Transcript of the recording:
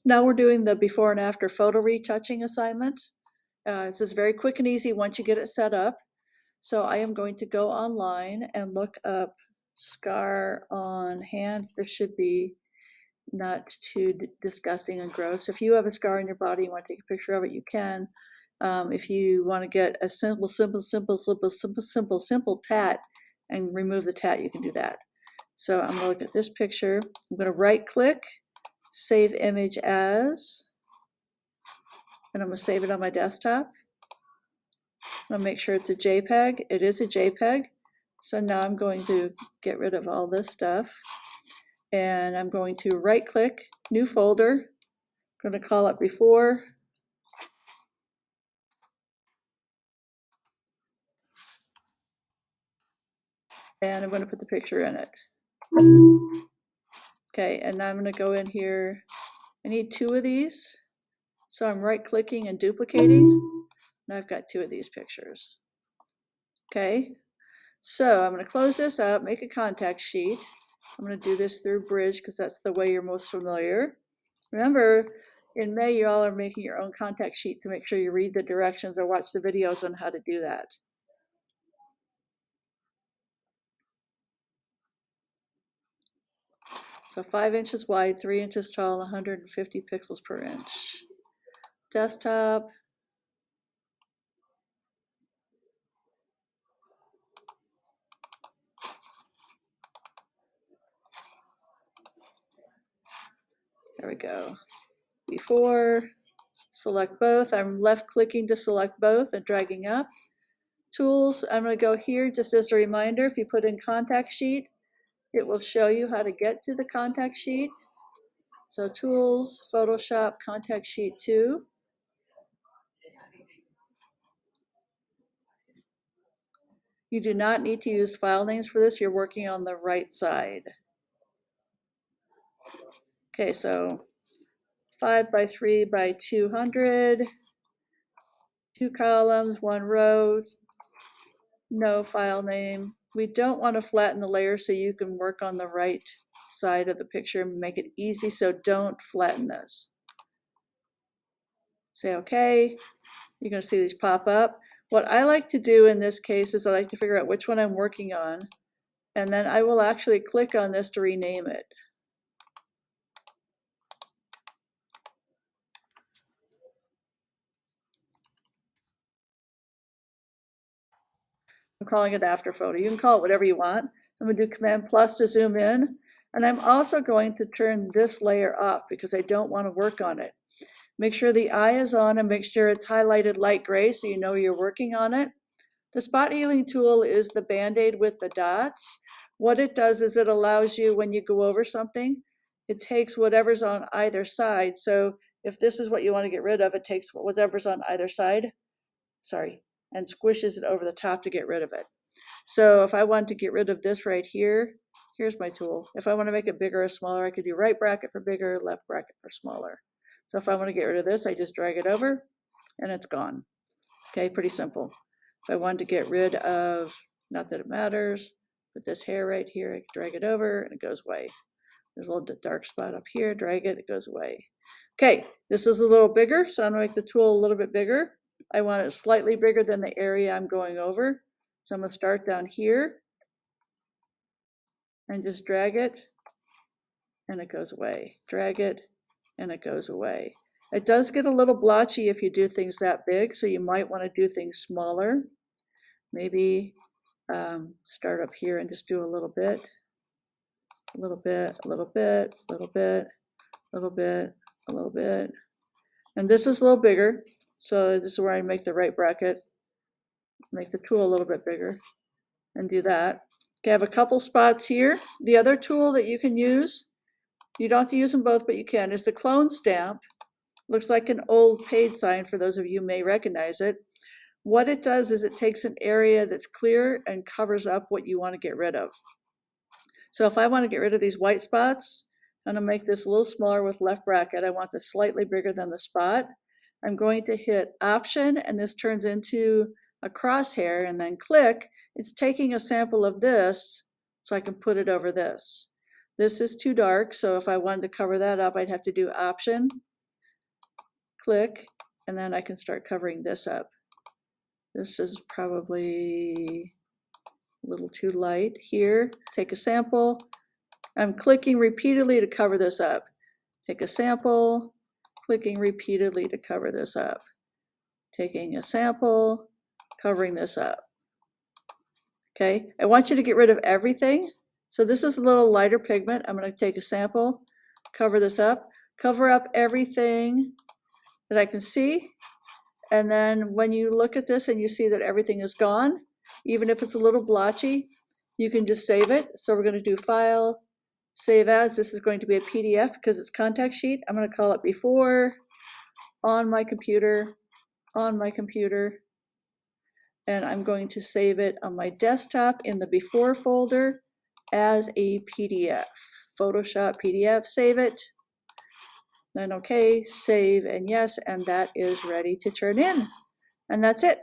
Now we're doing the before and after photo retouching assignment. This is very quick and easy once you get it set up. So I am going to go online and look up scar on hand. This should be not too disgusting and gross. If you have a scar on your body, you want to take a picture of it, you can. If you want to get a simple tat and remove the tat, you can do that. So I'm going to look at this picture. I'm going to right click, save image as, and I'm going to save it on my desktop. I'll make sure it's a JPEG. It is a JPEG. So now I'm going to get rid of all this stuff. And I'm going to right click, new folder. I'm going to call it before. And I'm going to put the picture in it. Okay, and now I'm going to go in here. I need 2 of these. So I'm right clicking and duplicating. Now I've got 2 of these pictures. Okay, so I'm going to close this out, make a contact sheet. I'm going to do this through Bridge because that's the way you're most familiar. Remember, in May, you all are making your own contact sheet to make sure you read the directions or watch the videos on how to do that. So 5 inches wide, 3 inches tall, 150 pixels per inch. Desktop. There we go. Before, select both. I'm left clicking to select both and dragging up. Tools, I'm going to go here just as a reminder. If you put in contact sheet, it will show you how to get to the contact sheet. So tools, Photoshop, contact sheet 2. You do not need to use file names for this. You're working on the right side. Okay, so 5 by 3 by 200, 2 columns, 1 row, no file name. We don't want to flatten the layer so you can work on the right side of the picture and make it easy, so don't flatten this. Say okay. You're going to see these pop up. What I like to do in this case is I like to figure out which one I'm working on, and then I will actually click on this to rename it. I'm calling it after photo. You can call it whatever you want. I'm going to do Command plus to zoom in, and I'm also going to turn this layer off because I don't want to work on it. Make sure the eye is on and make sure it's highlighted light gray so you know you're working on it. The spot healing tool is the Band-Aid with the dots. What it does is it allows you, when you go over something, it takes whatever's on either side. So if this is what you want to get rid of, it takes whatever's on either side, and squishes it over the top to get rid of it. So if I want to get rid of this right here, here's my tool. If I want to make it bigger or smaller, I could do right bracket for bigger, left bracket for smaller. So if I want to get rid of this, I just drag it over and it's gone. Okay, pretty simple. If I wanted to get rid of, not that it matters, but this hair right here, I can drag it over and it goes away. There's a little dark spot up here, drag it, it goes away. Okay, this is a little bigger, so I'm gonna make the tool a little bit bigger. I want it slightly bigger than the area I'm going over. So I'm gonna start down here and just drag it and it goes away. Drag it and it goes away. It does get a little blotchy if you do things that big, so you might want to do things smaller. Maybe start up here and just do a little bit, a little bit, a little bit, a little bit, a little bit, a little bit. And this is a little bigger, so this is where I make the right bracket, make the tool a little bit bigger, and do that. Okay, I have a couple spots here. The other tool that you can use, you don't have to use them both, but you can, is the clone stamp. Looks like an old paid sign for those of you who may recognize it. What it does is it takes an area that's clear and covers up what you want to get rid of. So if I want to get rid of these white spots, I'm going to make this a little smaller with left bracket. I want this slightly bigger than the spot. I'm going to hit Option, and this turns into a crosshair, and then click. It's taking a sample of this, so I can put it over this. This is too dark, so if I wanted to cover that up, I'd have to do Option, click, and then I can start covering this up. This is probably a little too light here. Take a sample. I'm clicking repeatedly to cover this up. Take a sample, clicking repeatedly to cover this up. Taking a sample, covering this up. Okay, I want you to get rid of everything. So this is a little lighter pigment. I'm going to take a sample, cover this up, cover up everything that I can see. And then when you look at this and you see that everything is gone, even if it's a little blotchy, you can just save it. So we're going to do File, Save As. This is going to be a PDF because it's contact sheet. I'm going to call it Before, on my computer, and I'm going to save it on my desktop in the Before folder as a PDF. Photoshop PDF, save it. Then okay, save, and yes, and that is ready to turn in. And that's it.